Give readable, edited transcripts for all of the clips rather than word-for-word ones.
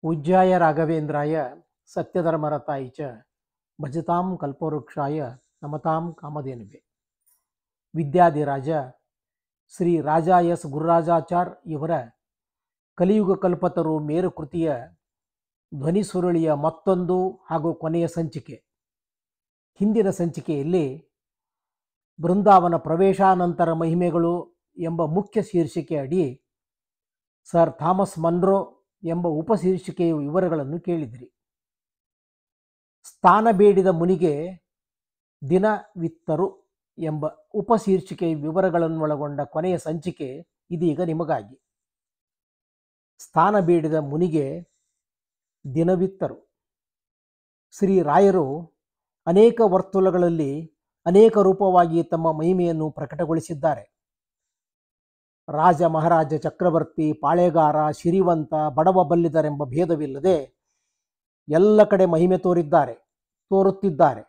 पूज्याय राघवेन्द्राय सत्यधर्मरताय च भजतां कल्पवृक्षाय नमतां कामधेनुवे ವಿದ್ಯಾಧಿರಾಜ ಶ್ರೀ ರಾಜ ಎಸ್ ಗುರುರಾಜಾಚಾರ್ ಇವರ ಕಲಿಯುಗ ಕಲ್ಪತರು ಮೇರು ಕೃತಿಯ ಧ್ವನಿ ಸುರುಳಿಯ ಮತ್ತೊಂದು ಹಾಗೂ ಕೊನೆಯ ಸಂಚಿಕೆ. ಹಿಂದಿನ ಸಂಚಿಕೆಯಲ್ಲಿ ಬೃಂದಾವನ ಪ್ರವೇಶಾನಂತರ ಮಹಿಮೆಗಳು ಎಂಬ ಮುಖ್ಯ ಶೀರ್ಷಿಕೆ ಅಡಿ ಸರ್ ಥಾಮಸ್ ಮನ್ರೋ ಎಂಬ ಉಪಶೀರ್ಷಿಕೆಯ ವಿವರಗಳನ್ನು ಕೇಳಿದಿರಿ. ಸ್ಥಾನ ಬೇಡಿದ ಮುನಿಗೆ ದಿನವಿತ್ತರು ಎಂಬ ಉಪಶೀರ್ಷಿಕೆಯ ವಿವರಗಳನ್ನೊಳಗೊಂಡ ಕೊನೆಯ ಸಂಚಿಕೆ ಇದೀಗ ನಿಮಗಾಗಿ. ಸ್ಥಾನ ಬೇಡಿದ ಮುನಿಗೆ ದಿನವಿತ್ತರು. ಶ್ರೀ ರಾಯರು ಅನೇಕ ವರ್ತುಲಗಳಲ್ಲಿ ಅನೇಕ ರೂಪವಾಗಿ ತಮ್ಮ ಮಹಿಮೆಯನ್ನು ಪ್ರಕಟಗೊಳಿಸಿದ್ದಾರೆ. ರಾಜ, ಮಹಾರಾಜ, ಚಕ್ರವರ್ತಿ, ಪಾಳೆಗಾರ, ಸಿರಿವಂತ, ಬಡವ, ಬಲ್ಲಿದರೆಂಬ ಭೇದವಿಲ್ಲದೆ ಎಲ್ಲ ಕಡೆ ಮಹಿಮೆ ತೋರುತ್ತಿದ್ದಾರೆ.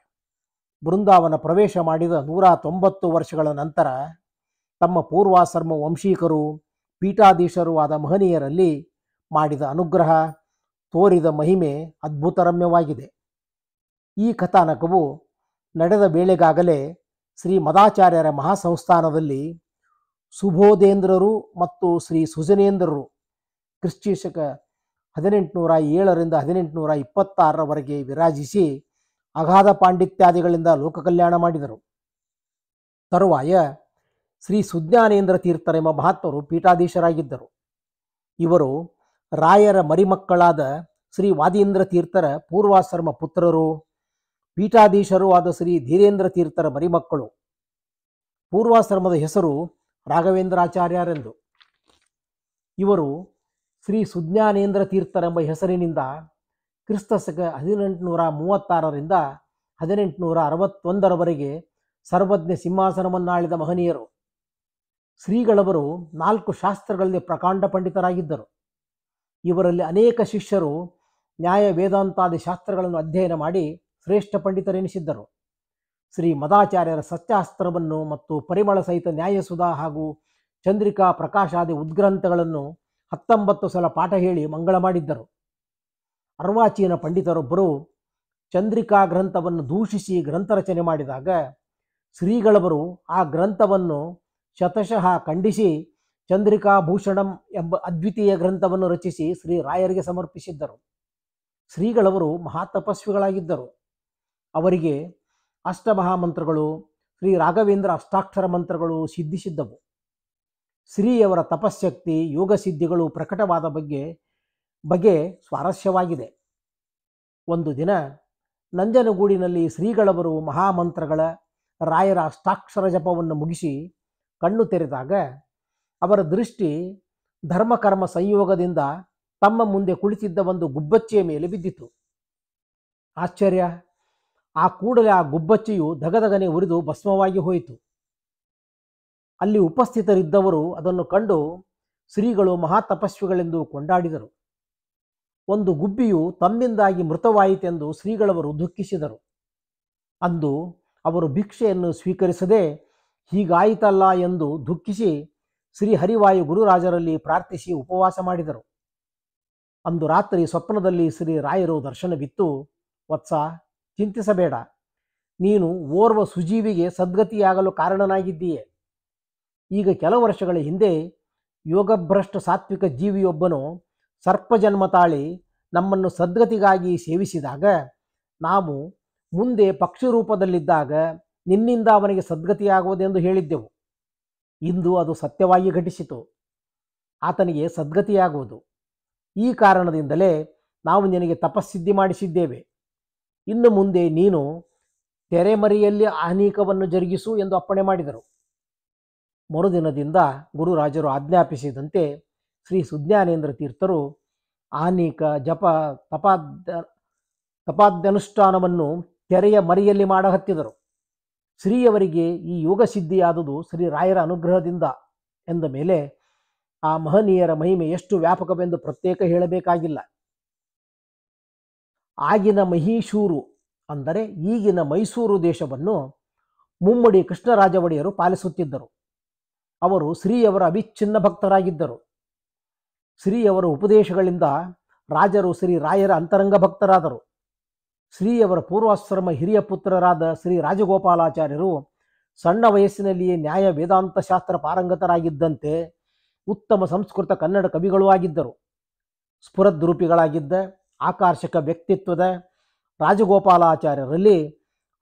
ಬೃಂದಾವನ ಪ್ರವೇಶ ಮಾಡಿದ 190 ವರ್ಷಗಳ ನಂತರ ತಮ್ಮ ಪೂರ್ವಾಶ್ರಮ ವಂಶೀಕರು, ಪೀಠಾಧೀಶರು ಆದ ಮಹನೀಯರಲ್ಲಿ ಮಾಡಿದ ಅನುಗ್ರಹ, ತೋರಿದ ಮಹಿಮೆ ಅದ್ಭುತರಮ್ಯವಾಗಿದೆ. ಈ ಕಥಾನಕವು ನಡೆದ ವೇಳೆಗಾಗಲೇ ಶ್ರೀ ಮದಾಚಾರ್ಯರ ಮಹಾಸಂಸ್ಥಾನದಲ್ಲಿ ಸುಬೋಧೇಂದ್ರರು ಮತ್ತು ಶ್ರೀ ಸುಜನೇಂದ್ರರು ಕ್ರಿಸ್ತ 1807ರಿಂದ 1826ರವರೆಗೆ ವಿರಾಜಿಸಿ ಅಗಾಧ ಪಾಂಡಿತ್ಯಾದಿಗಳಿಂದ ಲೋಕ ಕಲ್ಯಾಣ ಮಾಡಿದರು. ತರುವಾಯ ಶ್ರೀ ಸುಜ್ಞಾನೇಂದ್ರ ತೀರ್ಥರೆಂಬ ಮಹಾತ್ಮರು ಪೀಠಾಧೀಶರಾಗಿದ್ದರು. ಇವರು ರಾಯರ ಮರಿಮಕ್ಕಳಾದ ಶ್ರೀ ವಾದೀಂದ್ರ ತೀರ್ಥರ ಪೂರ್ವಾಶ್ರಮ ಪುತ್ರರು, ಪೀಠಾಧೀಶರೂ ಆದ ಶ್ರೀ ಧೀರೇಂದ್ರ ತೀರ್ಥರ ಮರಿಮಕ್ಕಳು. ಪೂರ್ವಾಶ್ರಮದ ಹೆಸರು ರಾಘವೇಂದ್ರಾಚಾರ್ಯರೆಂದು. ಇವರು ಶ್ರೀ ಸುಜ್ಞಾನೇಂದ್ರ ತೀರ್ಥರೆಂಬ ಹೆಸರಿನಿಂದ ಕ್ರಿಸ್ತ 1836ರಿಂದ 1861ರವರೆಗೆ ಸರ್ವಜ್ಞ ಸಿಂಹಾಸನವನ್ನಾಳಿದ ಮಹನೀಯರು. ಶ್ರೀಗಳವರು 4 ಶಾಸ್ತ್ರಗಳಲ್ಲಿ ಪ್ರಕಾಂಡ ಪಂಡಿತರಾಗಿದ್ದರು. ಇವರಲ್ಲಿ ಅನೇಕ ಶಿಷ್ಯರು ನ್ಯಾಯ, ವೇದಾಂತಾದಿ ಶಾಸ್ತ್ರಗಳನ್ನು ಅಧ್ಯಯನ ಮಾಡಿ ಶ್ರೇಷ್ಠ ಪಂಡಿತರೆನಿಸಿದ್ದರು. ಶ್ರೀ ಮದಾಚಾರ್ಯರ ಸತ್ಯಾಸ್ತ್ರವನ್ನು ಮತ್ತು ಪರಿಮಳ ಸಹಿತ ನ್ಯಾಯಸುಧಾ ಹಾಗೂ ಚಂದ್ರಿಕಾ ಪ್ರಕಾಶಾದಿ ಉದ್ಗ್ರಂಥಗಳನ್ನು 19 ಸಲ ಪಾಠ ಹೇಳಿ ಮಂಗಳ ಮಾಡಿದ್ದರು. ಅರ್ವಾಚೀನ ಪಂಡಿತರೊಬ್ಬರು ಚಂದ್ರಿಕಾ ಗ್ರಂಥವನ್ನು ದೂಷಿಸಿ ಗ್ರಂಥ ರಚನೆ ಮಾಡಿದಾಗ ಶ್ರೀಗಳವರು ಆ ಗ್ರಂಥವನ್ನು ಶತಶಃ ಖಂಡಿಸಿ ಚಂದ್ರಿಕಾ ಭೂಷಣಂ ಎಂಬ ಅದ್ವಿತೀಯ ಗ್ರಂಥವನ್ನು ರಚಿಸಿ ಶ್ರೀ ರಾಯರಿಗೆ ಸಮರ್ಪಿಸಿದ್ದರು. ಶ್ರೀಗಳವರು ಮಹಾತಪಸ್ವಿಗಳಾಗಿದ್ದರು. ಅವರಿಗೆ ಅಷ್ಟಮಹಾಮಂತ್ರಗಳು, ಶ್ರೀ ರಾಘವೇಂದ್ರ ಅಷ್ಟಾಕ್ಷರ ಮಂತ್ರಗಳು ಸಿದ್ಧಿಸಿದ್ದವು. ಶ್ರೀಯವರ ತಪಶಕ್ತಿ, ಯೋಗಸಿದ್ಧಿಗಳು ಪ್ರಕಟವಾದ ಬಗೆ ಸ್ವಾರಸ್ಯವಾಗಿದೆ. ಒಂದು ದಿನ ನಂಜನಗೂಡಿನಲ್ಲಿ ಶ್ರೀಗಳವರು ಮಹಾಮಂತ್ರಗಳ ರಾಯರ ಅಷ್ಟಾಕ್ಷರ ಜಪವನ್ನು ಮುಗಿಸಿ ಕಣ್ಣು ತೆರೆದಾಗ ಅವರ ದೃಷ್ಟಿ ಧರ್ಮಕರ್ಮ ಸಂಯೋಗದಿಂದ ತಮ್ಮ ಮುಂದೆ ಕುಳಿತಿದ್ದ ಒಂದು ಗುಬ್ಬಚ್ಚಿಯ ಮೇಲೆ ಬಿದ್ದಿತು. ಆಶ್ಚರ್ಯ! ಆ ಕೂಡಲೇ ಆ ಗುಬ್ಬಚ್ಚಿಯು ದಗದಗನೆ ಉರಿದು ಭಸ್ಮವಾಗಿ ಹೋಯಿತು. ಅಲ್ಲಿ ಉಪಸ್ಥಿತರಿದ್ದವರು ಅದನ್ನು ಕಂಡು ಶ್ರೀಗಳು ಮಹಾತಪಸ್ವಿಗಳೆಂದು ಕೊಂಡಾಡಿದರು. ಒಂದು ಗುಬ್ಬಿಯು ತಮ್ಮಿಂದಾಗಿ ಮೃತವಾಯಿತೆಂದು ಶ್ರೀಗಳವರು ದುಃಖಿಸಿದರು. ಅಂದು ಅವರು ಭಿಕ್ಷೆಯನ್ನು ಸ್ವೀಕರಿಸದೆ ಹೀಗಾಯಿತಲ್ಲ ಎಂದು ದುಃಖಿಸಿ ಶ್ರೀ ಹರಿವಾಯು ಗುರುರಾಜರಲ್ಲಿ ಪ್ರಾರ್ಥಿಸಿ ಉಪವಾಸ ಮಾಡಿದರು. ಅಂದು ರಾತ್ರಿ ಸ್ವಪ್ನದಲ್ಲಿ ಶ್ರೀ ರಾಯರು ದರ್ಶನವಿತ್ತು. ವತ್ಸ, ಚಿಂತಿಸಬೇಡ, ನೀನು ಓರ್ವ ಸುಜೀವಿಗೆ ಸದ್ಗತಿಯಾಗಲು ಕಾರಣನಾಗಿದ್ದೀಯೆ. ಈಗ ಕೆಲವು ವರ್ಷಗಳ ಹಿಂದೆ ಯೋಗಭ್ರಷ್ಟ ಸಾತ್ವಿಕ ಜೀವಿಯೊಬ್ಬನು ಸರ್ಪಜನ್ಮ ತಾಳಿ ನಮ್ಮನ್ನು ಸದ್ಗತಿಗಾಗಿ ಸೇವಿಸಿದಾಗ ನಾವು ಮುಂದೆ ಪಕ್ಷಿ ರೂಪದಲ್ಲಿದ್ದಾಗ ನಿನ್ನಿಂದ ಅವನಿಗೆ ಸದ್ಗತಿಯಾಗುವುದೆಂದು ಹೇಳಿದ್ದೆವು. ಇಂದು ಅದು ಸತ್ಯವಾಗಿ ಘಟಿಸಿತು. ಆತನಿಗೆ ಸದ್ಗತಿಯಾಗುವುದು. ಈ ಕಾರಣದಿಂದಲೇ ನಾವು ನಿನಗೆ ತಪಸ್ಸಿದ್ಧಿ ಮಾಡಿಸಿದ್ದೇವೆ. ಇನ್ನು ಮುಂದೆ ನೀನು ತೆರೆಮರೆಯಲ್ಲಿ ಆಹ್ನಿಕವನ್ನು ಜರುಗಿಸು ಎಂದು ಅಪ್ಪಣೆ ಮಾಡಿದರು. ಮರುದಿನದಿಂದ ಗುರುರಾಜರು ಆಜ್ಞಾಪಿಸಿದಂತೆ ಶ್ರೀ ಸುಜ್ಞಾನೇಂದ್ರ ತೀರ್ಥರು ಆಹ್ನಿಕ, ಜಪ, ತಪಾದ್ಯನುಷ್ಠಾನವನ್ನು ತೆರೆಯ ಮರೆಯಲ್ಲಿ ಮಾಡಹತ್ತಿದರು. ಶ್ರೀಯವರಿಗೆ ಈ ಯೋಗ ಸಿದ್ಧಿಯಾದುದು ಶ್ರೀ ರಾಯರ ಅನುಗ್ರಹದಿಂದ ಎಂದ ಮೇಲೆ ಆ ಮಹನೀಯರ ಮಹಿಮೆ ಎಷ್ಟು ವ್ಯಾಪಕವೆಂದು ಪ್ರತ್ಯೇಕ ಹೇಳಬೇಕಾಗಿಲ್ಲ. ಆಗಿನ ಮಹೀಶೂರು ಅಂದರೆ ಈಗಿನ ಮೈಸೂರು ದೇಶವನ್ನು ಮುಮ್ಮಡಿ ಕೃಷ್ಣರಾಜ ಒಡೆಯರು ಪಾಲಿಸುತ್ತಿದ್ದರು. ಅವರು ಶ್ರೀಯವರ ಅವಿಚ್ಛಿನ್ನ ಭಕ್ತರಾಗಿದ್ದರು. ಶ್ರೀಯವರ ಉಪದೇಶಗಳಿಂದ ರಾಜರು ಶ್ರೀ ರಾಯರ ಅಂತರಂಗ ಭಕ್ತರಾದರು. ಶ್ರೀಯವರ ಪೂರ್ವಾಶ್ರಮ ಹಿರಿಯ ಪುತ್ರರಾದ ಶ್ರೀ ರಾಜಗೋಪಾಲಾಚಾರ್ಯರು ಸಣ್ಣ ವಯಸ್ಸಿನಲ್ಲಿಯೇ ನ್ಯಾಯ ವೇದಾಂತ ಶಾಸ್ತ್ರ ಪಾರಂಗತರಾಗಿದ್ದಂತೆ ಉತ್ತಮ ಸಂಸ್ಕೃತ ಕನ್ನಡ ಕವಿಗಳೂ ಆಗಿದ್ದರು. ಸ್ಫುರದ್ರೂಪಿಗಳಾಗಿದ್ದ ಆಕರ್ಷಕ ವ್ಯಕ್ತಿತ್ವದ ರಾಜಗೋಪಾಲಾಚಾರ್ಯರಲ್ಲಿ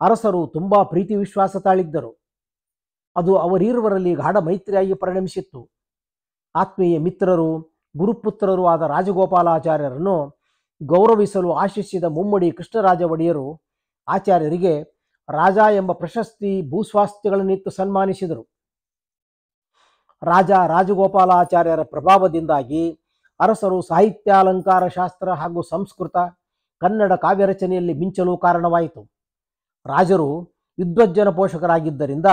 ಅರಸರು ತುಂಬ ಪ್ರೀತಿ ವಿಶ್ವಾಸ ತಾಳಿದ್ದರು. ಅದು ಅವರೀರುವರಲ್ಲಿ ಗಾಢ ಮೈತ್ರಿಯಾಗಿ ಪರಿಣಮಿಸಿತ್ತು. ಆತ್ಮೀಯ ಮಿತ್ರರು ಗುರುಪುತ್ರರೂ ಆದ ರಾಜಗೋಪಾಲಾಚಾರ್ಯರನ್ನು ಗೌರವಿಸಲು ಆಶಿಸಿದ ಮುಮ್ಮಡಿ ಕೃಷ್ಣರಾಜ ಒಡೆಯರು ಆಚಾರ್ಯರಿಗೆ ರಾಜ ಎಂಬ ಪ್ರಶಸ್ತಿ ಭೂಸ್ವಾಸ್ಥ್ಯಗಳನ್ನಿತ್ತು ಸನ್ಮಾನಿಸಿದರು. ರಾಜ ರಾಜಗೋಪಾಲಾಚಾರ್ಯರ ಪ್ರಭಾವದಿಂದಾಗಿ ಅರಸರು ಸಾಹಿತ್ಯಾಲಂಕಾರ ಶಾಸ್ತ್ರ ಹಾಗೂ ಸಂಸ್ಕೃತ ಕನ್ನಡ ಕಾವ್ಯ ರಚನೆಯಲ್ಲಿ ಮಿಂಚಲು ಕಾರಣವಾಯಿತು. ರಾಜರು ವಿದ್ವಜ್ಜನ ಪೋಷಕರಾಗಿದ್ದರಿಂದ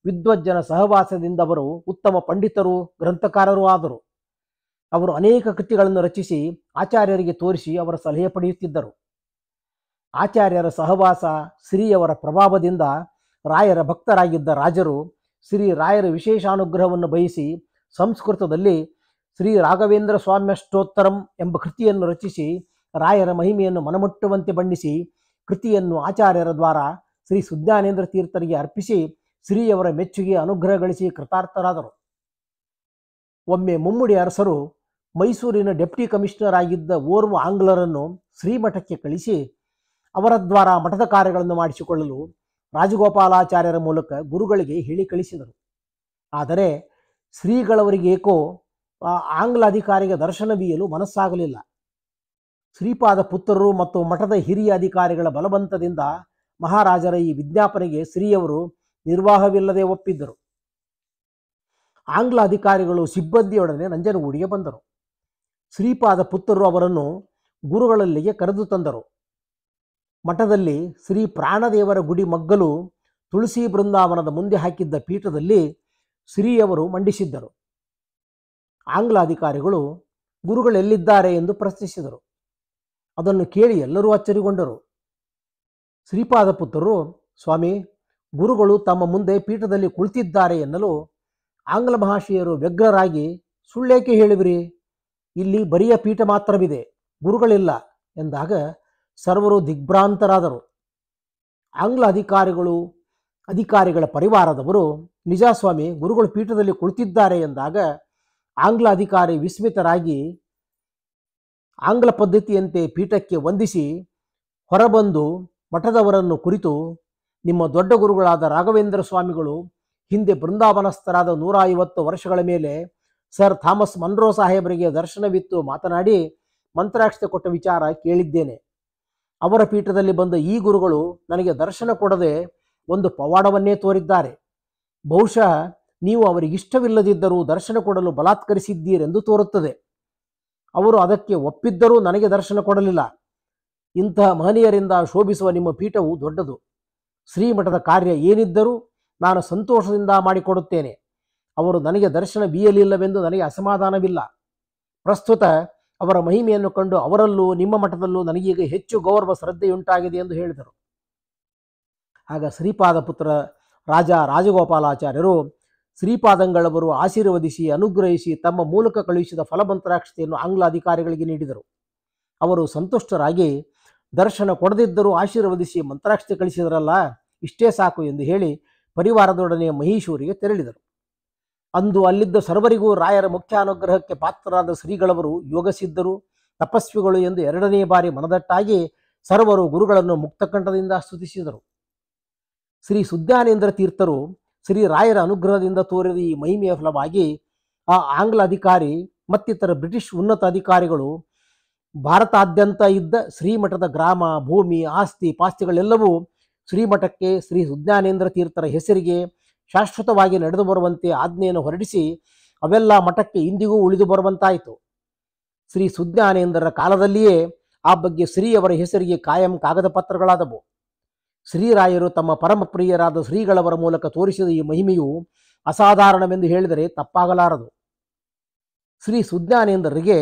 ವಿದ್ವಜ್ಜನ ಸಹವಾಸದಿಂದ ಅವರು ಉತ್ತಮ ಪಂಡಿತರು ಗ್ರಂಥಕಾರರೂ ಆದರು. ಅವರು ಅನೇಕ ಕೃತಿಗಳನ್ನು ರಚಿಸಿ ಆಚಾರ್ಯರಿಗೆ ತೋರಿಸಿ ಅವರ ಸಲಹೆ ಪಡೆಯುತ್ತಿದ್ದರು. ಆಚಾರ್ಯರ ಸಹವಾಸ ಶ್ರೀಯವರ ಪ್ರಭಾವದಿಂದ ರಾಯರ ಭಕ್ತರಾಗಿದ್ದ ರಾಜರು ಶ್ರೀ ರಾಯರ ವಿಶೇಷಾನುಗ್ರಹವನ್ನು ಬಯಸಿ ಸಂಸ್ಕೃತದಲ್ಲಿ ಶ್ರೀ ರಾಘವೇಂದ್ರ ಸ್ವಾಮ್ಯಷ್ಟೋತ್ತರಂ ಎಂಬ ಕೃತಿಯನ್ನು ರಚಿಸಿ ರಾಯರ ಮಹಿಮೆಯನ್ನು ಮನಮುಟ್ಟುವಂತೆ ಬಣ್ಣಿಸಿ ಕೃತಿಯನ್ನು ಆಚಾರ್ಯರ ದ್ವಾರ ಶ್ರೀ ಸುಜ್ಞಾನೇಂದ್ರ ತೀರ್ಥರಿಗೆ ಅರ್ಪಿಸಿ ಶ್ರೀಯವರ ಮೆಚ್ಚುಗೆ ಅನುಗ್ರಹ ಗಳಿಸಿ ಕೃತಾರ್ಥರಾದರು. ಒಮ್ಮೆ ಮುಮ್ಮಡಿ ಅರಸರು ಮೈಸೂರಿನ ಡೆಪ್ಟಿ ಕಮಿಷನರ್ ಆಗಿದ್ದ ಓರ್ವ ಆಂಗ್ಲರನ್ನು ಶ್ರೀಮಠಕ್ಕೆ ಕಳಿಸಿ ಅವರ ದ್ವಾರ ಮಠದ ಕಾರ್ಯಗಳನ್ನು ಮಾಡಿಸಿಕೊಳ್ಳಲು ರಾಜಗೋಪಾಲಾಚಾರ್ಯರ ಮೂಲಕ ಗುರುಗಳಿಗೆ ಹೇಳಿ ಕಳಿಸಿದರು. ಆದರೆ ಶ್ರೀಗಳವರಿಗೆ ಏಕೋ ಆ ಆಂಗ್ಲ ಅಧಿಕಾರಿಗೆ ದರ್ಶನವೀಯಲು ಮನಸ್ಸಾಗಲಿಲ್ಲ. ಶ್ರೀಪಾದ ಪುತ್ರರು ಮತ್ತು ಮಠದ ಹಿರಿಯ ಅಧಿಕಾರಿಗಳ ಬಲವಂತದಿಂದ ಮಹಾರಾಜರ ಈ ವಿಜ್ಞಾಪನೆಗೆ ಶ್ರೀಯವರು ನಿರ್ವಾಹವಿಲ್ಲದೆ ಒಪ್ಪಿದ್ದರು. ಆಂಗ್ಲ ಅಧಿಕಾರಿಗಳು ಸಿಬ್ಬಂದಿಯೊಡನೆ ನಂಜನಗೂಡಿಗೆ ಬಂದರು. ಶ್ರೀಪಾದ ಪುತ್ರರು ಅವರನ್ನು ಗುರುಗಳಲ್ಲಿಗೆ ಕರೆದು ತಂದರು. ಮಠದಲ್ಲಿ ಶ್ರೀ ಪ್ರಾಣದೇವರ ಗುಡಿ ಮಗ್ಗಲು ತುಳಸಿ ಬೃಂದಾವನದ ಮುಂದೆ ಹಾಕಿದ್ದ ಪೀಠದಲ್ಲಿ ಶ್ರೀಯವರು ಮಂಡಿಸಿದ್ದರು. ಆಂಗ್ಲ ಅಧಿಕಾರಿಗಳು ಗುರುಗಳೆಲ್ಲಿದ್ದಾರೆ ಎಂದು ಪ್ರಶ್ನಿಸಿದರು. ಅದನ್ನು ಕೇಳಿ ಎಲ್ಲರೂ ಅಚ್ಚರಿಗೊಂಡರು. ಶ್ರೀಪಾದ ಪುತ್ರರು, ಸ್ವಾಮಿ, ಗುರುಗಳು ತಮ್ಮ ಮುಂದೆ ಪೀಠದಲ್ಲಿ ಕುಳಿತಿದ್ದಾರೆ ಎನ್ನಲು ಆಂಗ್ಲ ಮಹಾಶಯರು ವ್ಯಗ್ರರಾಗಿ, ಸುಳ್ಳೇಕೆ ಹೇಳಿಬಿರಿ, ಇಲ್ಲಿ ಬರಿಯ ಪೀಠ ಮಾತ್ರವಿದೆ, ಗುರುಗಳಿಲ್ಲ ಎಂದಾಗ ಸರ್ವರು ದಿಗ್ಭ್ರಾಂತರಾದರು. ಆಂಗ್ಲ ಅಧಿಕಾರಿಗಳ ಪರಿವಾರದವರು, ನಿಜ ಸ್ವಾಮಿ, ಗುರುಗಳು ಪೀಠದಲ್ಲಿ ಕುಳಿತಿದ್ದಾರೆ ಎಂದಾಗ ಆಂಗ್ಲ ಅಧಿಕಾರಿ ವಿಸ್ಮಿತರಾಗಿ ಆಂಗ್ಲ ಪದ್ಧತಿಯಂತೆ ಪೀಠಕ್ಕೆ ವಂದಿಸಿ ಹೊರಬಂದು ಮಠದವರನ್ನು ಕುರಿತು, ನಿಮ್ಮ ದೊಡ್ಡ ಗುರುಗಳಾದ ರಾಘವೇಂದ್ರ ಸ್ವಾಮಿಗಳು ಹಿಂದೆ ಬೃಂದಾವನಸ್ಥರಾದ 150 ವರ್ಷಗಳ ಮೇಲೆ ಸರ್ ಥಾಮಸ್ ಮನ್ರೋ ಸಾಹೇಬರಿಗೆ ದರ್ಶನವಿತ್ತು ಮಾತನಾಡಿ ಮಂತ್ರಾಕ್ಷತೆ ಕೊಟ್ಟ ವಿಚಾರ ಕೇಳಿದ್ದೇನೆ. ಅವರ ಪೀಠದಲ್ಲಿ ಬಂದ ಈ ಗುರುಗಳು ನನಗೆ ದರ್ಶನ ಕೊಡದೆ ಒಂದು ಪವಾಡವನ್ನೇ ತೋರಿದ್ದಾರೆ. ಬಹುಶಃ ನೀವು ಅವರಿಗಿಷ್ಟವಿಲ್ಲದಿದ್ದರೂ ದರ್ಶನ ಕೊಡಲು ಬಲಾತ್ಕರಿಸಿದ್ದೀರೆಂದು ತೋರುತ್ತದೆ. ಅವರು ಅದಕ್ಕೆ ಒಪ್ಪಿದ್ದರೂ ನನಗೆ ದರ್ಶನ ಕೊಡಲಿಲ್ಲ. ಇಂತಹ ಮಹನೀಯರಿಂದ ಶೋಭಿಸುವ ನಿಮ್ಮ ಪೀಠವು ದೊಡ್ಡದು. ಶ್ರೀಮಠದ ಕಾರ್ಯ ಏನಿದ್ದರೂ ನಾನು ಸಂತೋಷದಿಂದ ಮಾಡಿಕೊಡುತ್ತೇನೆ. ಅವರು ನನಗೆ ದರ್ಶನ ಬೀಯಲಿಲ್ಲವೆಂದು ನನಗೆ ಅಸಮಾಧಾನವಿಲ್ಲ. ಪ್ರಸ್ತುತ ಅವರ ಮಹಿಮೆಯನ್ನು ಕಂಡು ಅವರಲ್ಲೂ ನಿಮ್ಮ ಮಠದಲ್ಲೂ ನನಗೀಗ ಹೆಚ್ಚು ಗೌರವ ಶ್ರದ್ಧೆಯುಂಟಾಗಿದೆ ಎಂದು ಹೇಳಿದರು. ಆಗ ಶ್ರೀಪಾದ ಪುತ್ರ ರಾಜ ರಾಜಗೋಪಾಲಾಚಾರ್ಯರು ಶ್ರೀಪಾದಂಗಳವರು ಆಶೀರ್ವದಿಸಿ ಅನುಗ್ರಹಿಸಿ ತಮ್ಮ ಮೂಲಕ ಕಳುಹಿಸಿದ ಫಲಮಂತ್ರಾಕ್ಷತೆಯನ್ನು ಆಂಗ್ಲ ಅಧಿಕಾರಿಗಳಿಗೆ ನೀಡಿದರು. ಅವರು ಸಂತುಷ್ಟರಾಗಿ, ದರ್ಶನ ಕೊಡದಿದ್ದರೂ ಆಶೀರ್ವದಿಸಿ ಮಂತ್ರಾಕ್ಷತೆ ಕಳಿಸಿದರಲ್ಲ, ಇಷ್ಟೇ ಸಾಕು ಎಂದು ಹೇಳಿ ಪರಿವಾರದೊಡನೆ ಮಹೀಶೂರಿಗೆ ತೆರಳಿದರು. ಅಂದು ಅಲ್ಲಿದ್ದ ಸರ್ವರಿಗೂ ರಾಯರ ಮುಖ್ಯ ಅನುಗ್ರಹಕ್ಕೆ ಪಾತ್ರರಾದ ಶ್ರೀಗಳವರು ಯೋಗಸಿದ್ಧರು, ತಪಸ್ವಿಗಳು ಎಂದು 2ನೇ ಬಾರಿ ಮನದಟ್ಟಾಗಿ ಸರ್ವರು ಗುರುಗಳನ್ನು ಮುಕ್ತಕಂಠದಿಂದ ಸ್ತುತಿಸಿದರು. ಶ್ರೀ ಸುಜ್ಞಾನೇಂದ್ರ ತೀರ್ಥರು ಶ್ರೀ ರಾಯರ ಅನುಗ್ರಹದಿಂದ ತೋರಿದ ಈ ಮಹಿಮೆಯ ಫಲವಾಗಿ ಆ ಆಂಗ್ಲ ಅಧಿಕಾರಿ ಮತ್ತಿತರ ಬ್ರಿಟಿಷ್ ಉನ್ನತ ಅಧಿಕಾರಿಗಳು ಭಾರತಾದ್ಯಂತ ಇದ್ದ ಶ್ರೀಮಠದ ಗ್ರಾಮ, ಭೂಮಿ, ಆಸ್ತಿ ಪಾಸ್ತಿಗಳೆಲ್ಲವೂ ಶ್ರೀಮಠಕ್ಕೆ ಶ್ರೀ ಸುಜ್ಞಾನೇಂದ್ರ ತೀರ್ಥರ ಹೆಸರಿಗೆ ಶಾಶ್ವತವಾಗಿ ನಡೆದು ಬರುವಂತೆ ಆಜ್ಞೆಯನ್ನು ಹೊರಡಿಸಿ ಅವೆಲ್ಲ ಮಠಕ್ಕೆ ಇಂದಿಗೂ ಉಳಿದು ಬರುವಂತಾಯಿತು. ಶ್ರೀ ಸುಜ್ಞಾನೇಂದ್ರರ ಕಾಲದಲ್ಲಿಯೇ ಆ ಬಗ್ಗೆ ಶ್ರೀಯವರ ಹೆಸರಿಗೆ ಕಾಯಂ ಕಾಗದ ಪತ್ರಗಳಾದವು. ಶ್ರೀರಾಯರು ತಮ್ಮ ಪರಮ ಪ್ರಿಯರಾದ ಶ್ರೀಗಳವರ ಮೂಲಕ ತೋರಿಸಿದ ಈ ಮಹಿಮೆಯು ಅಸಾಧಾರಣವೆಂದು ಹೇಳಿದರೆ ತಪ್ಪಾಗಲಾರದು. ಶ್ರೀ ಸುಜ್ಞಾನೇಂದ್ರರಿಗೆ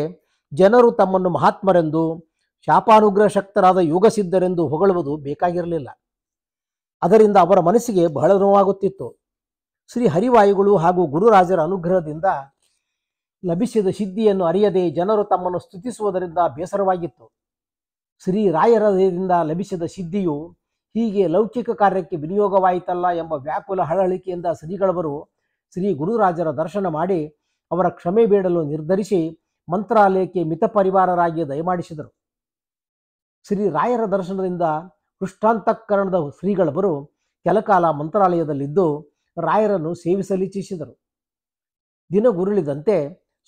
ಜನರು ತಮ್ಮನ್ನು ಮಹಾತ್ಮರೆಂದು, ಶಾಪಾನುಗ್ರಹ ಶಕ್ತರಾದ ಯೋಗಸಿದ್ಧರೆಂದು ಹೊಗಳುವುದು ಬೇಕಾಗಿರಲಿಲ್ಲ. ಅದರಿಂದ ಅವರ ಮನಸ್ಸಿಗೆ ಬಹಳ ನೋವಾಗುತ್ತಿತ್ತು. ಶ್ರೀ ಹರಿವಾಯುಗಳು ಹಾಗೂ ಗುರುರಾಜರ ಅನುಗ್ರಹದಿಂದ ಲಭಿಸಿದ ಸಿದ್ಧಿಯನ್ನು ಅರಿಯದೆ ಜನರು ತಮ್ಮನ್ನು ಸ್ತುತಿಸುವುದರಿಂದ ಬೇಸರವಾಗಿತ್ತು. ಶ್ರೀ ರಾಯರದಿಂದ ಲಭಿಸಿದ ಸಿದ್ಧಿಯು ಹೀಗೆ ಲೌಕಿಕ ಕಾರ್ಯಕ್ಕೆ ವಿನಿಯೋಗವಾಯಿತಲ್ಲ ಎಂಬ ವ್ಯಾಕುಲ ಹಳಹಳಿಕೆಯಿಂದ ಶ್ರೀಗಳವರು ಶ್ರೀ ಗುರುರಾಜರ ದರ್ಶನ ಮಾಡಿ ಅವರ ಕ್ಷಮೆ ಬೇಡಲು ನಿರ್ಧರಿಸಿ ಮಂತ್ರಾಲಯಕ್ಕೆ ಮಿತಪರಿವಾರರಾಗಿ ದಯಮಾಡಿಸಿದರು. ಶ್ರೀ ರಾಯರ ದರ್ಶನದಿಂದ ಹೃಷ್ಟಾಂತಕರಣದ ಶ್ರೀಗಳವರು ಕೆಲಕಾಲ ಮಂತ್ರಾಲಯದಲ್ಲಿದ್ದು ರಾಯರನ್ನು ಸೇವಿಸಲಿಚ್ಛಿಸಿದರು. ದಿನಗುರುಳಿದಂತೆ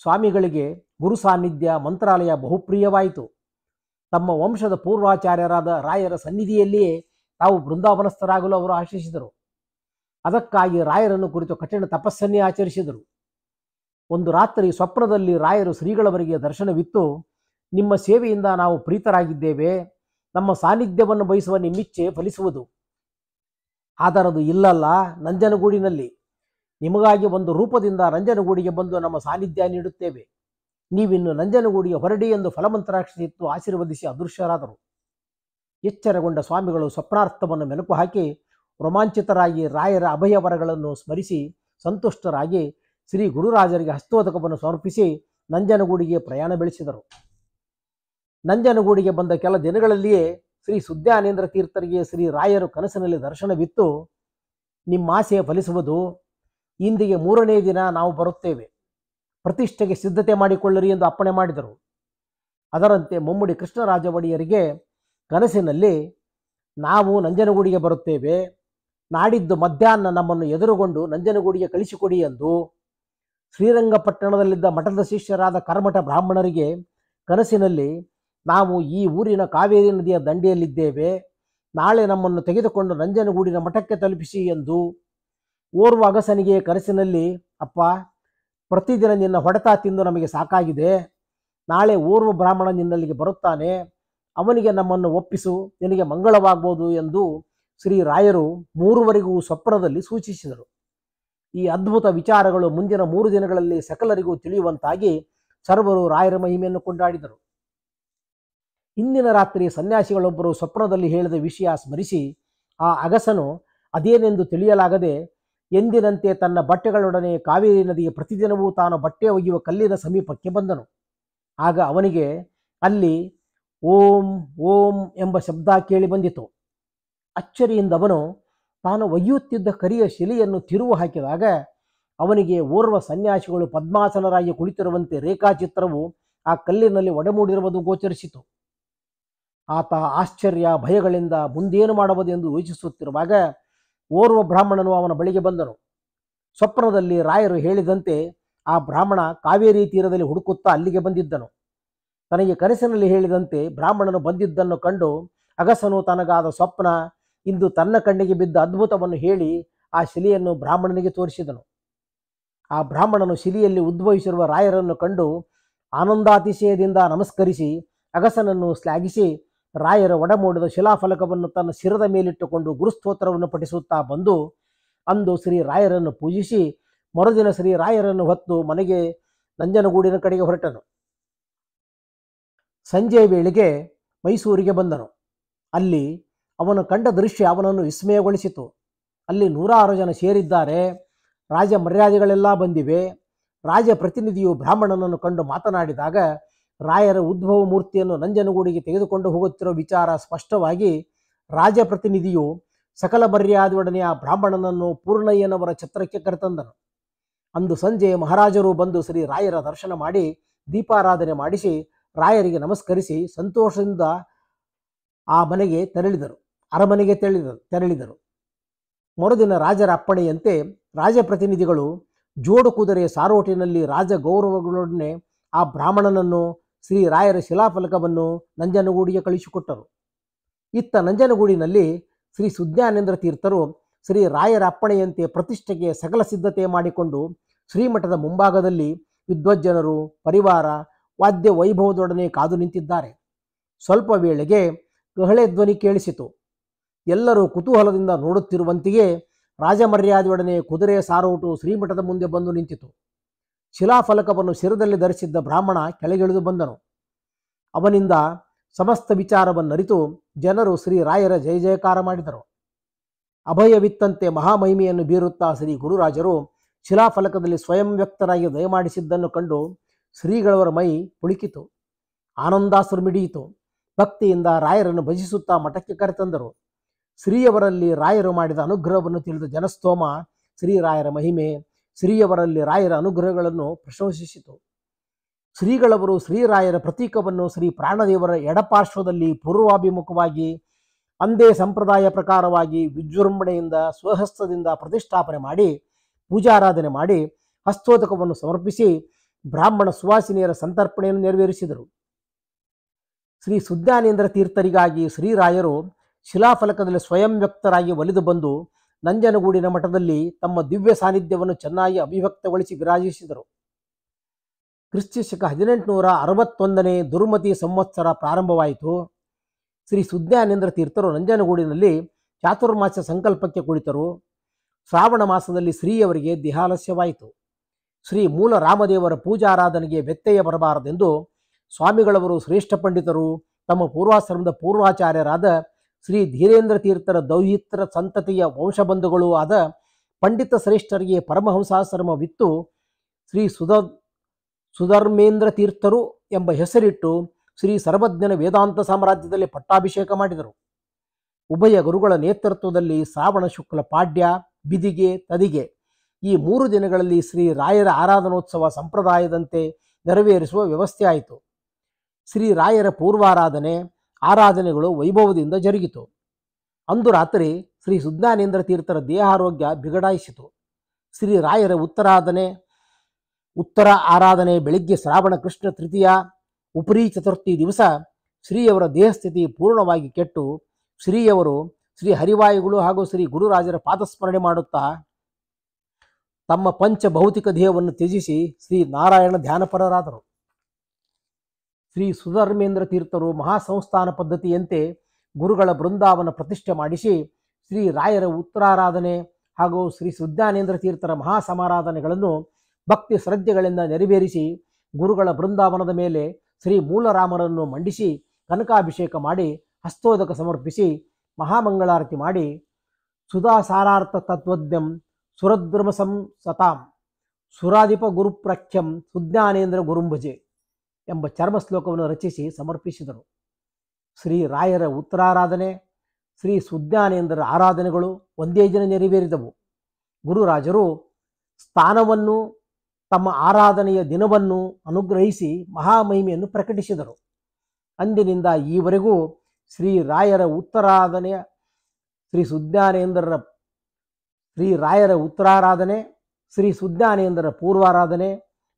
ಸ್ವಾಮಿಗಳಿಗೆ ಗುರು ಸಾನ್ನಿಧ್ಯ ಮಂತ್ರಾಲಯ ಬಹುಪ್ರಿಯವಾಯಿತು. ತಮ್ಮ ವಂಶದ ಪೂರ್ವಾಚಾರ್ಯರಾದ ರಾಯರ ಸನ್ನಿಧಿಯಲ್ಲಿಯೇ ತಾವು ಬೃಂದಾವನಸ್ಥರಾಗಲು ಅವರು ಆಶಿಸಿದರು. ಅದಕ್ಕಾಗಿ ರಾಯರನ್ನು ಕುರಿತು ಕಠಿಣ ತಪಸ್ಸನ್ನೇ ಆಚರಿಸಿದರು. ಒಂದು ರಾತ್ರಿ ಸ್ವಪ್ನದಲ್ಲಿ ರಾಯರು ಶ್ರೀಗಳವರಿಗೆ ದರ್ಶನವಿತ್ತು, ನಿಮ್ಮ ಸೇವೆಯಿಂದ ನಾವು ಪ್ರೀತರಾಗಿದ್ದೇವೆ, ನಮ್ಮ ಸಾನ್ನಿಧ್ಯವನ್ನು ಬಯಸುವ ನಿಮ್ಮಿಚ್ಛೆ ಫಲಿಸುವುದು. ಆದರದು ಇಲ್ಲಲ್ಲ, ನಂಜನಗೂಡಿನಲ್ಲಿ ನಿಮಗಾಗಿ ಒಂದು ರೂಪದಿಂದ ನಂಜನಗೂಡಿಗೆ ಬಂದು ನಮ್ಮ ಸಾನ್ನಿಧ್ಯ ನೀಡುತ್ತೇವೆ, ನೀವಿನ್ನು ನಂಜನಗೂಡಿಗೆ ಹೊರಡಿ ಎಂದು ಫಲಮಂತ್ರಾಕ್ಷಿತ್ತು ಆಶೀರ್ವದಿಸಿ ಅದೃಶ್ಯರಾದರು. ಎಚ್ಚರಗೊಂಡ ಸ್ವಾಮಿಗಳು ಸ್ವಪ್ನಾರ್ಥವನ್ನು ಮೆಲುಕು ಹಾಕಿ ರೋಮಾಂಚಿತರಾಗಿ ರಾಯರ ಅಭಯವರಗಳನ್ನು ಸ್ಮರಿಸಿ ಸಂತುಷ್ಟರಾಗಿ ಶ್ರೀ ಗುರುರಾಜರಿಗೆ ಹಸ್ತೋದಕವನ್ನು ಸಮರ್ಪಿಸಿ ನಂಜನಗೂಡಿಗೆ ಪ್ರಯಾಣ ಬೆಳೆಸಿದರು. ನಂಜನಗೂಡಿಗೆ ಬಂದ ಕೆಲ ದಿನಗಳಲ್ಲಿಯೇ ಶ್ರೀ ಸುಜ್ಞಾನೇಂದ್ರ ತೀರ್ಥರಿಗೆ ಶ್ರೀ ರಾಯರು ಕನಸಿನಲ್ಲಿ ದರ್ಶನವಿತ್ತು, ನಿಮ್ಮ ಆಸೆ ಫಲಿಸುವುದು, ಇಂದಿಗೆ 3ನೇ ದಿನ ನಾವು ಬರುತ್ತೇವೆ, ಪ್ರತಿಷ್ಠೆಗೆ ಸಿದ್ಧತೆ ಮಾಡಿಕೊಳ್ಳಿರಿ ಎಂದು ಅಪ್ಪಣೆ ಮಾಡಿದರು. ಅದರಂತೆ ಮುಮ್ಮಡಿ ಕೃಷ್ಣರಾಜ ಒಡೆಯರಿಗೆ ಕನಸಿನಲ್ಲಿ ನಾವು ನಂಜನಗೂಡಿಗೆ ಬರುತ್ತೇವೆ, ನಾಡಿದ್ದು ಮಧ್ಯಾಹ್ನ ನಮ್ಮನ್ನು ಎದುರುಗೊಂಡು ನಂಜನಗೂಡಿಗೆ ಕಳಿಸಿಕೊಡಿ ಎಂದು ಶ್ರೀರಂಗಪಟ್ಟಣದಲ್ಲಿದ್ದ ಮಠದ ಶಿಷ್ಯರಾದ ಕರ್ಮಠ ಬ್ರಾಹ್ಮಣರಿಗೆ ಕನಸಿನಲ್ಲಿ ನಾವು ಈ ಊರಿನ ಕಾವೇರಿ ನದಿಯ ದಂಡೆಯಲ್ಲಿದ್ದೇವೆ, ನಾಳೆ ನಮ್ಮನ್ನು ತೆಗೆದುಕೊಂಡು ನಂಜನಗೂಡಿನ ಮಠಕ್ಕೆ ತಲುಪಿಸಿ ಎಂದು ಓರ್ವ ಅಗಸನಿಗೆ ಕನಸಿನಲ್ಲಿ, ಅಪ್ಪ, ಪ್ರತಿದಿನ ನಿನ್ನ ಹೊಡೆತ ತಿಂದು ನಮಗೆ ಸಾಕಾಗಿದೆ, ನಾಳೆ ಓರ್ವ ಬ್ರಾಹ್ಮಣ ನಿನ್ನಲ್ಲಿಗೆ ಬರುತ್ತಾನೆ, ಅವನಿಗೆ ನಮ್ಮನ್ನು ಒಪ್ಪಿಸು, ನಿನಗೆ ಮಂಗಳವಾಗಬಹುದು ಎಂದು ಶ್ರೀ ರಾಯರು 3ವರೆಗೂ ಸ್ವಪ್ನದಲ್ಲಿ ಸೂಚಿಸಿದರು. ಈ ಅದ್ಭುತ ವಿಚಾರಗಳು ಮುಂದಿನ 3 ದಿನಗಳಲ್ಲಿ ಸಕಲರಿಗೂ ತಿಳಿಯುವಂತಾಗಿ ಸರ್ವರು ರಾಯರ ಮಹಿಮೆಯನ್ನು ಕೊಂಡಾಡಿದರು. ಇಂದಿನ ರಾತ್ರಿ ಸನ್ಯಾಸಿಗಳೊಬ್ಬರು ಸ್ವಪ್ನದಲ್ಲಿ ಹೇಳಿದ ವಿಷಯ ಸ್ಮರಿಸಿ ಆ ಅಗಸನು ಅದೇನೆಂದು ತಿಳಿಯಲಾಗದೆ ಎಂದಿನಂತೆ ತನ್ನ ಬಟ್ಟೆಗಳೊಡನೆ ಕಾವೇರಿ ನದಿಗೆ ಪ್ರತಿದಿನವೂ ತಾನು ಬಟ್ಟೆ ಒಗೆಯುವ ಕಲ್ಲಿನ ಸಮೀಪಕ್ಕೆ ಬಂದನು. ಆಗ ಅವನಿಗೆ ಅಲ್ಲಿ ಓಂ ಓಂ ಎಂಬ ಶಬ್ದ ಕೇಳಿ ಬಂದಿತು. ಅಚ್ಚರಿಯಿಂದ ಅವನು ತಾನು ಒಯ್ಯುತ್ತಿದ್ದ ಕರಿಯ ಶಿಲೆಯನ್ನು ತಿರುವು ಹಾಕಿದಾಗ ಅವನಿಗೆ ಓರ್ವ ಸನ್ಯಾಸಿಗಳು ಪದ್ಮಾಸನರಾಗಿ ಕುಳಿತಿರುವಂತೆ ರೇಖಾಚಿತ್ರವು ಆ ಕಲ್ಲಿನಲ್ಲಿ ಒಡಮೂಡಿರುವುದು ಗೋಚರಿಸಿತು. ಆತ ಆಶ್ಚರ್ಯ ಭಯಗಳಿಂದ ಮುಂದೇನು ಮಾಡುವುದೆಂದು ಯೋಚಿಸುತ್ತಿರುವಾಗ ಓರ್ವ ಬ್ರಾಹ್ಮಣನು ಅವನ ಬಳಿಗೆ ಬಂದನು. ಸ್ವಪ್ನದಲ್ಲಿ ರಾಯರು ಹೇಳಿದಂತೆ ಆ ಬ್ರಾಹ್ಮಣ ಕಾವೇರಿ ತೀರದಲ್ಲಿ ಹುಡುಕುತ್ತಾ ಅಲ್ಲಿಗೆ ಬಂದಿದ್ದನು. ತನಗೆ ಕನಸಿನಲ್ಲಿ ಹೇಳಿದಂತೆ ಬ್ರಾಹ್ಮಣನು ಬಂದಿದ್ದನ್ನು ಕಂಡು ಅಗಸನು ತನಗಾದ ಸ್ವಪ್ನ, ಇಂದು ತನ್ನ ಕಣ್ಣಿಗೆ ಬಿದ್ದ ಅದ್ಭುತವನ್ನು ಹೇಳಿ ಆ ಶಿಲೆಯನ್ನು ಬ್ರಾಹ್ಮಣನಿಗೆ ತೋರಿಸಿದನು. ಆ ಬ್ರಾಹ್ಮಣನು ಶಿಲೆಯಲ್ಲಿ ಉದ್ಭವಿಸಿರುವ ರಾಯರನ್ನು ಕಂಡು ಆನಂದಾತಿಶಯದಿಂದ ನಮಸ್ಕರಿಸಿ ಅಗಸನನ್ನು ಶ್ಲಾಘಿಸಿ ರಾಯರ ಒಡಮೂಡಿದ ಶಿಲಾಫಲಕವನ್ನು ತನ್ನ ಶಿರದ ಮೇಲಿಟ್ಟುಕೊಂಡು ಗುರುಸ್ತೋತ್ರವನ್ನು ಪಠಿಸುತ್ತಾ ಬಂದು ಅಂದು ಶ್ರೀ ರಾಯರನ್ನು ಪೂಜಿಸಿ ಮರುದಿನ ಶ್ರೀ ರಾಯರನ್ನು ಹೊತ್ತು ಮನೆಗೆ ನಂಜನಗೂಡಿನ ಕಡೆಗೆ ಹೊರಟನು. ಸಂಜೆ ವೇಳೆಗೆ ಮೈಸೂರಿಗೆ ಬಂದನು. ಅಲ್ಲಿ ಅವನು ಕಂಡ ದೃಶ್ಯ ಅವನನ್ನು ವಿಸ್ಮಯಗೊಳಿಸಿತು. ಅಲ್ಲಿ 106 ಜನ ಸೇರಿದ್ದಾರೆ, ರಾಜ ಮರ್ಯಾದೆಗಳೆಲ್ಲ ಬಂದಿವೆ. ರಾಜ ಪ್ರತಿನಿಧಿಯು ಬ್ರಾಹ್ಮಣನನ್ನು ಕಂಡು ಮಾತನಾಡಿದಾಗ ರಾಯರ ಉದ್ಭವ ಮೂರ್ತಿಯನ್ನು ನಂಜನಗೂಡಿಗೆ ತೆಗೆದುಕೊಂಡು ಹೋಗುತ್ತಿರುವ ವಿಚಾರ ಸ್ಪಷ್ಟವಾಗಿ ರಾಜಪ್ರತಿನಿಧಿಯು ಸಕಲ ಮರ್ಯಾದೆಯೊಡನೆ ಆ ಬ್ರಾಹ್ಮಣನನ್ನು ಪೂರ್ಣಯ್ಯನವರ ಛತ್ರಕ್ಕೆ ಕರೆತಂದನು. ಅಂದು ಸಂಜೆ ಮಹಾರಾಜರು ಬಂದು ಶ್ರೀ ರಾಯರ ದರ್ಶನ ಮಾಡಿ ದೀಪಾರಾಧನೆ ಮಾಡಿಸಿ ರಾಯರಿಗೆ ನಮಸ್ಕರಿಸಿ ಸಂತೋಷದಿಂದ ಆ ಮನೆಗೆ ಅರಮನೆಗೆ ತೆರಳಿದರು. ಮರುದಿನ ರಾಜರ ಅಪ್ಪಣೆಯಂತೆ ರಾಜಪ್ರತಿನಿಧಿಗಳು ಜೋಡು ಕುದುರೆ ಸಾರೋಟಿನಲ್ಲಿ ರಾಜ ಗೌರವಗಳೊಡನೆ ಆ ಬ್ರಾಹ್ಮಣನನ್ನು ಶ್ರೀ ರಾಯರ ಶಿಲಾಫಲಕವನ್ನು ನಂಜನಗೂಡಿಗೆ ಕಳಿಸಿಕೊಟ್ಟರು. ಇತ್ತ ನಂಜನಗೂಡಿನಲ್ಲಿ ಶ್ರೀ ಸುಜ್ಞಾನೇಂದ್ರ ತೀರ್ಥರು ಶ್ರೀ ರಾಯರ ಅಪ್ಪಣೆಯಂತೆ ಪ್ರತಿಷ್ಠೆಗೆ ಸಕಲ ಸಿದ್ಧತೆ ಮಾಡಿಕೊಂಡು ಶ್ರೀಮಠದ ಮುಂಭಾಗದಲ್ಲಿ ವಿದ್ವಜ್ಜನರು ಪರಿವಾರ ವಾದ್ಯ ವೈಭವದೊಡನೆ ಕಾದು ನಿಂತಿದ್ದಾರೆ. ಸ್ವಲ್ಪ ವೇಳೆಗೆ ಕಹಳೆ ಧ್ವನಿ ಕೇಳಿಸಿತು. ಎಲ್ಲರೂ ಕುತೂಹಲದಿಂದ ನೋಡುತ್ತಿರುವಂತೆಯೇ ರಾಜಮರ್ಯಾದೆಯೊಡನೆ ಕುದುರೆಯ ಸಾರೋಟು ಶ್ರೀಮಠದ ಮುಂದೆ ಬಂದು ನಿಂತಿತು. ಶಿಲಾಫಲಕವನ್ನು ಶಿರದಲ್ಲಿ ಧರಿಸಿದ್ದ ಬ್ರಾಹ್ಮಣ ಕೆಳಗಿಳಿದು ಬಂದನು. ಅವನಿಂದ ಸಮಸ್ತ ವಿಚಾರವನ್ನರಿತು ಜನರು ಶ್ರೀ ರಾಯರ ಜಯ ಜಯಕಾರ ಮಾಡಿದರು. ಅಭಯವಿತ್ತಂತೆ ಮಹಾಮಹಿಮೆಯನ್ನು ಬೀರುತ್ತಾ ಶ್ರೀ ಗುರುರಾಜರು ಶಿಲಾಫಲಕದಲ್ಲಿ ಸ್ವಯಂ ವ್ಯಕ್ತರಾಗಿ ದಯಮಾಡಿಸಿದ್ದನ್ನು ಕಂಡು ಶ್ರೀಗಳವರ ಮೈ ಪುಳಿಕಿತು, ಆನಂದಾಶ್ರು ಮಿಡಿಯಿತು. ಭಕ್ತಿಯಿಂದ ರಾಯರನ್ನು ಭಜಿಸುತ್ತಾ ಮಠಕ್ಕೆ ಕರೆತಂದರು. ಶ್ರೀಯವರಲ್ಲಿ ರಾಯರು ಮಾಡಿದ ಅನುಗ್ರಹವನ್ನು ತಿಳಿದ ಜನಸ್ತೋಮ ಶ್ರೀರಾಯರ ಮಹಿಮೆ, ಶ್ರೀಯವರಲ್ಲಿ ರಾಯರ ಅನುಗ್ರಹಗಳನ್ನು ಪ್ರಶಂಸಿಸಿತು. ಶ್ರೀಗಳವರು ಶ್ರೀರಾಯರ ಪ್ರತೀಕವನ್ನು ಶ್ರೀ ಪ್ರಾಣದೇವರ ಎಡಪಾರ್ಶ್ವದಲ್ಲಿ ಪೂರ್ವಾಭಿಮುಖವಾಗಿ ಅಂದೇ ಸಂಪ್ರದಾಯ ಪ್ರಕಾರವಾಗಿ ವಿಜೃಂಭಣೆಯಿಂದ ಸ್ವಹಸ್ತದಿಂದ ಪ್ರತಿಷ್ಠಾಪನೆ ಮಾಡಿ ಪೂಜಾರಾಧನೆ ಮಾಡಿ ಹಸ್ತೋದಕವನ್ನು ಸಮರ್ಪಿಸಿ ಬ್ರಾಹ್ಮಣ ಸುವಾಸಿನಿಯರ ಸಂತರ್ಪಣೆಯನ್ನು ನೆರವೇರಿಸಿದರು. ಶ್ರೀ ಸುಜ್ಞಾನೇಂದ್ರ ತೀರ್ಥರಿಗಾಗಿ ಶ್ರೀರಾಯರು ಶಿಲಾಫಲಕದಲ್ಲಿ ಸ್ವಯಂ ವ್ಯಕ್ತರಾಗಿ ಒಲಿದು ಬಂದು ನಂಜನಗೂಡಿನ ಮಠದಲ್ಲಿ ತಮ್ಮ ದಿವ್ಯ ಸಾನ್ನಿಧ್ಯವನ್ನು ಚೆನ್ನಾಗಿ ಅಭಿವ್ಯಕ್ತಗೊಳಿಸಿ ವಿರಾಜಿಸಿದರು. ಕ್ರಿಸ್ತಶಕ 1861ನೇ ದುರ್ಮತಿ ಸಂವತ್ಸರ ಪ್ರಾರಂಭವಾಯಿತು. ಶ್ರೀ ಸುಜ್ಞಾನೇಂದ್ರ ತೀರ್ಥರು ನಂಜನಗೂಡಿನಲ್ಲಿ ಚಾತುರ್ಮಾಸ ಸಂಕಲ್ಪಕ್ಕೆ ಕುಳಿತರು. ಶ್ರಾವಣ ಮಾಸದಲ್ಲಿ ಶ್ರೀಯವರಿಗೆ ದೇಹಾಲಸ್ಯವಾಯಿತು. ಶ್ರೀ ಮೂಲ ರಾಮದೇವರ ಪೂಜಾರಾಧನೆಗೆ ವ್ಯತ್ಯಯ ಬರಬಾರದೆಂದು ಸ್ವಾಮಿಗಳವರು ಶ್ರೇಷ್ಠ ಪಂಡಿತರು ತಮ್ಮ ಪೂರ್ವಾಶ್ರಮದ ಪೂರ್ವಾಚಾರ್ಯರಾದ ಶ್ರೀ ಧೀರೇಂದ್ರ ತೀರ್ಥರ ದೌಹಿತ್ರ ಸಂತತಿಯ ವಂಶಬಂಧುಗಳೂ ಆದ ಪಂಡಿತ ಶ್ರೇಷ್ಠರಿಗೆ ಪರಮಹಂಸಾಶ್ರಮವಿತ್ತು ಶ್ರೀ ಸುಧರ್ಮೇಂದ್ರ ತೀರ್ಥರು ಎಂಬ ಹೆಸರಿಟ್ಟು ಶ್ರೀ ಸರ್ವಜ್ಞನ ವೇದಾಂತ ಸಾಮ್ರಾಜ್ಯದಲ್ಲಿ ಪಟ್ಟಾಭಿಷೇಕ ಮಾಡಿದರು. ಉಭಯ ಗುರುಗಳ ನೇತೃತ್ವದಲ್ಲಿ ಶ್ರಾವಣ ಶುಕ್ಲ ಪಾಡ್ಯ, ಬಿದಿಗೆ, ತದಿಗೆ ಈ 3 ದಿನಗಳಲ್ಲಿ ಶ್ರೀ ರಾಯರ ಆರಾಧನೋತ್ಸವ ಸಂಪ್ರದಾಯದಂತೆ ನೆರವೇರಿಸುವ ವ್ಯವಸ್ಥೆ ಆಯಿತು. ಶ್ರೀ ರಾಯರ ಪೂರ್ವಾರಾಧನೆ ಆರಾಧನೆಗಳು ವೈಭವದಿಂದ ಜರುಗಿತು. ಅಂದು ರಾತ್ರಿ ಶ್ರೀ ಸುಜ್ಞಾನೇಂದ್ರ ತೀರ್ಥರ ದೇಹಾರೋಗ್ಯ ಬಿಗಡಾಯಿಸಿತು. ಶ್ರೀ ರಾಯರ ಉತ್ತರ ಆರಾಧನೆ ಬೆಳಿಗ್ಗೆ ಶ್ರಾವಣ ಕೃಷ್ಣ ತೃತೀಯ ಉಪರಿ ಚತುರ್ಥಿ ದಿವಸ ಶ್ರೀಯವರ ದೇಹಸ್ಥಿತಿ ಪೂರ್ಣವಾಗಿ ಕೆಟ್ಟು ಶ್ರೀಯವರು ಶ್ರೀ ಹರಿವಾಯುಗಳು ಹಾಗೂ ಶ್ರೀ ಗುರುರಾಜರ ಪಾದಸ್ಮರಣೆ ಮಾಡುತ್ತಾ ತಮ್ಮ ಪಂಚ ಭೌತಿಕ ದೇಹವನ್ನು ತ್ಯಜಿಸಿ ಶ್ರೀ ನಾರಾಯಣ ಧ್ಯಾನಪರರಾದರು. ಶ್ರೀ ಸುಧರ್ಮೇಂದ್ರ ತೀರ್ಥರು ಮಹಾಸಂಸ್ಥಾನ ಪದ್ಧತಿಯಂತೆ ಗುರುಗಳ ಬೃಂದಾವನ ಪ್ರತಿಷ್ಠೆ ಮಾಡಿಸಿ ಶ್ರೀ ರಾಯರ ಉತ್ತರಾರಾಧನೆ ಹಾಗೂ ಶ್ರೀ ಸುಜ್ಞಾನೇಂದ್ರ ತೀರ್ಥರ ಮಹಾಸಮಾರಾಧನೆಗಳನ್ನು ಭಕ್ತಿ ಶ್ರದ್ಧೆಗಳಿಂದ ನೆರವೇರಿಸಿ ಗುರುಗಳ ಬೃಂದಾವನದ ಮೇಲೆ ಶ್ರೀ ಮೂಲರಾಮರನ್ನು ಮಂಡಿಸಿ ಕನಕಾಭಿಷೇಕ ಮಾಡಿ ಹಸ್ತೋದಕ ಸಮರ್ಪಿಸಿ ಮಹಾಮಂಗಳಾರತಿ ಮಾಡಿ ಸುಧಾಸಾರಾರ್ಥ ತತ್ವಜ್ಞಂ ಸುರದ್ರಮಸಂ ಸತಾಂ ಸುರಾಧಿಪ ಗುರುಪ್ರಖ್ಯಂ ಸುಜ್ಞಾನೇಂದ್ರ ಗುರುಂಭಜೆ ಎಂಬ ಚರ್ಮಶ್ಲೋಕವನ್ನು ರಚಿಸಿ ಸಮರ್ಪಿಸಿದರು. ಶ್ರೀ ರಾಯರ ಉತ್ತರಾರಾಧನೆ ಶ್ರೀ ಸುಜ್ಞಾನೇಂದ್ರರ ಆರಾಧನೆಗಳು ಒಂದೇ ದಿನ ನೆರವೇರಿದವು. ಗುರುರಾಜರು ಸ್ಥಾನವನ್ನು ತಮ್ಮ ಆರಾಧನೆಯ ದಿನವನ್ನು ಅನುಗ್ರಹಿಸಿ ಮಹಾಮಹಿಮೆಯನ್ನು ಪ್ರಕಟಿಸಿದರು. ಅಂದಿನಿಂದ ಈವರೆಗೂ ಶ್ರೀ ರಾಯರ ಉತ್ತರಾರಾಧನೆಯ ಶ್ರೀ ರಾಯರ ಉತ್ತರಾರಾಧನೆ ಶ್ರೀ ಸುಜ್ಞಾನೇಂದ್ರರ ಪೂರ್ವಾರಾಧನೆ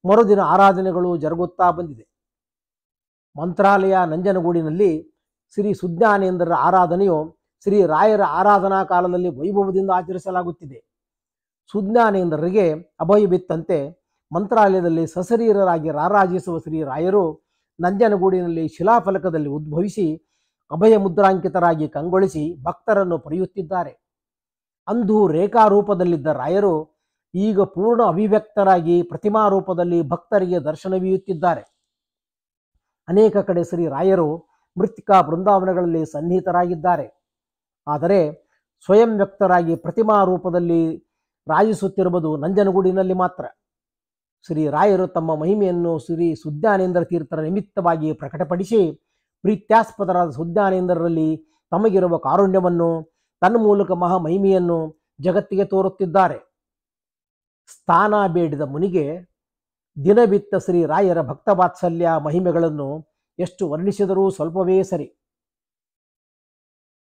ಮರುದಿನ ಆರಾಧನೆಗಳು ಜರುಗುತ್ತಾ ಬಂದಿದೆ. ಮಂತ್ರಾಲಯ ನಂಜನಗೂಡಿನಲ್ಲಿ ಶ್ರೀ ಸುಜ್ಞಾನೇಂದ್ರರ ಆರಾಧನೆಯು ಶ್ರೀ ರಾಯರ ಆರಾಧನಾ ಕಾಲದಲ್ಲಿ ವೈಭವದಿಂದ ಆಚರಿಸಲಾಗುತ್ತಿದೆ. ಸುಜ್ಞಾನೇಂದ್ರರಿಗೆ ಅಭಯ ಬಿತ್ತಂತೆ ಮಂತ್ರಾಲಯದಲ್ಲಿ ಸಶರೀರರಾಗಿ ರಾರಾಜಿಸುವ ಶ್ರೀ ರಾಯರು ನಂಜನಗೂಡಿನಲ್ಲಿ ಶಿಲಾಫಲಕದಲ್ಲಿ ಉದ್ಭವಿಸಿ ಅಭಯ ಮುದ್ರಾಂಕಿತರಾಗಿ ಕಂಗೊಳಿಸಿ ಭಕ್ತರನ್ನು ಪಡೆಯುತ್ತಿದ್ದಾರೆ. ಅಂದು ರೇಖಾರೂಪದಲ್ಲಿದ್ದ ರಾಯರು ಈಗ ಪೂರ್ಣ ಅಭಿವ್ಯಕ್ತರಾಗಿ ಪ್ರತಿಮಾ ರೂಪದಲ್ಲಿ ಭಕ್ತರಿಗೆ ದರ್ಶನವೀಯುತ್ತಿದ್ದಾರೆ. ಅನೇಕ ಕಡೆ ಶ್ರೀ ರಾಯರು ಮೃತ್ತಿಕಾ ಬೃಂದಾವನಗಳಲ್ಲಿ ಸನ್ನಿಹಿತರಾಗಿದ್ದಾರೆ. ಆದರೆ ಸ್ವಯಂ ವ್ಯಕ್ತರಾಗಿ ಪ್ರತಿಮಾ ರೂಪದಲ್ಲಿ ರಾಜಿಸುತ್ತಿರುವುದು ನಂಜನಗೂಡಿನಲ್ಲಿ ಮಾತ್ರ. ಶ್ರೀ ರಾಯರು ತಮ್ಮ ಮಹಿಮೆಯನ್ನು ಶ್ರೀ ಸುಜ್ಞಾನೇಂದ್ರ ತೀರ್ಥರ ನಿಮಿತ್ತವಾಗಿ ಪ್ರಕಟಪಡಿಸಿ ಪ್ರೀತ್ಯಾಸ್ಪದರಾದ ಸುಜ್ಞಾನೇಂದ್ರರಲ್ಲಿ ತಮಗಿರುವ ಕಾರುಣ್ಯವನ್ನು ತನ್ಮೂಲಕ ಮಹಾಮಹಿಮೆಯನ್ನು ಜಗತ್ತಿಗೆ ತೋರುತ್ತಿದ್ದಾರೆ. ಸ್ಥಾನ ಬೇಡಿದ ಮುನಿಗೆ ದಿನ ಬಿತ್ತ ಶ್ರೀ ರಾಯರ ಭಕ್ತವಾತ್ಸಲ್ಯ ಮಹಿಮೆಗಳನ್ನು ಎಷ್ಟು ವರ್ಣಿಸಿದರೂ ಸ್ವಲ್ಪವೇ ಸರಿ.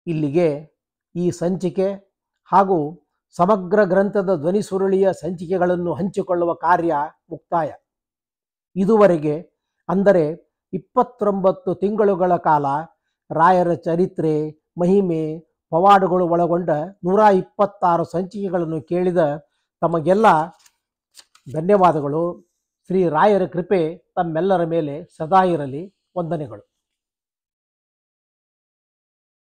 ಇಲ್ಲಿಗೆ ಈ ಸಂಚಿಕೆ ಹಾಗೂ ಸಮಗ್ರ ಗ್ರಂಥದ ಧ್ವನಿ ಸುರುಳಿಯ ಸಂಚಿಕೆಗಳನ್ನು ಹಂಚಿಕೊಳ್ಳುವ ಕಾರ್ಯ ಮುಕ್ತಾಯ. ಇದುವರೆಗೆ ಅಂದರೆ 29 ತಿಂಗಳುಗಳ ಕಾಲ ರಾಯರ ಚರಿತ್ರೆ, ಮಹಿಮೆ, ಪವಾಡುಗಳು ಒಳಗೊಂಡ 126 ಸಂಚಿಕೆಗಳನ್ನು ಕೇಳಿದ ತಮಗೆಲ್ಲ ಧನ್ಯವಾದಗಳು. ಶ್ರೀ ರಾಯರ ಕೃಪೆ ತಮ್ಮೆಲ್ಲರ ಮೇಲೆ ಸದಾ ಇರಲಿ. ವಂದನೆಗಳು.